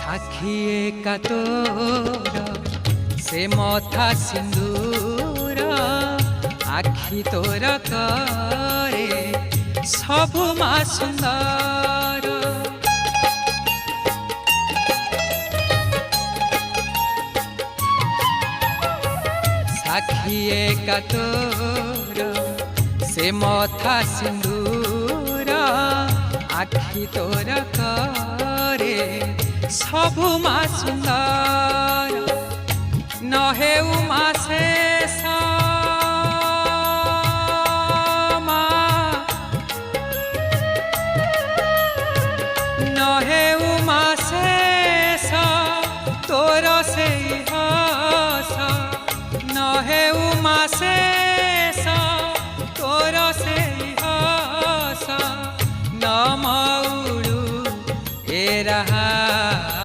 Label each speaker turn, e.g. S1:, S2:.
S1: সাক্ষী একা তোর সে মথা সিন্দুর আখি তোর করে সবু মা সুন্দর। সাক্ষী একা তোর সে মথা সিন্দুর আখি তোর করে সবু মা সুন্দর। নহেউ মা শেষ নহেউ মা শেষ তোর সেই হস নহেউ মা শেষ তোর সেই হস নমৌড়ু এ রাহা।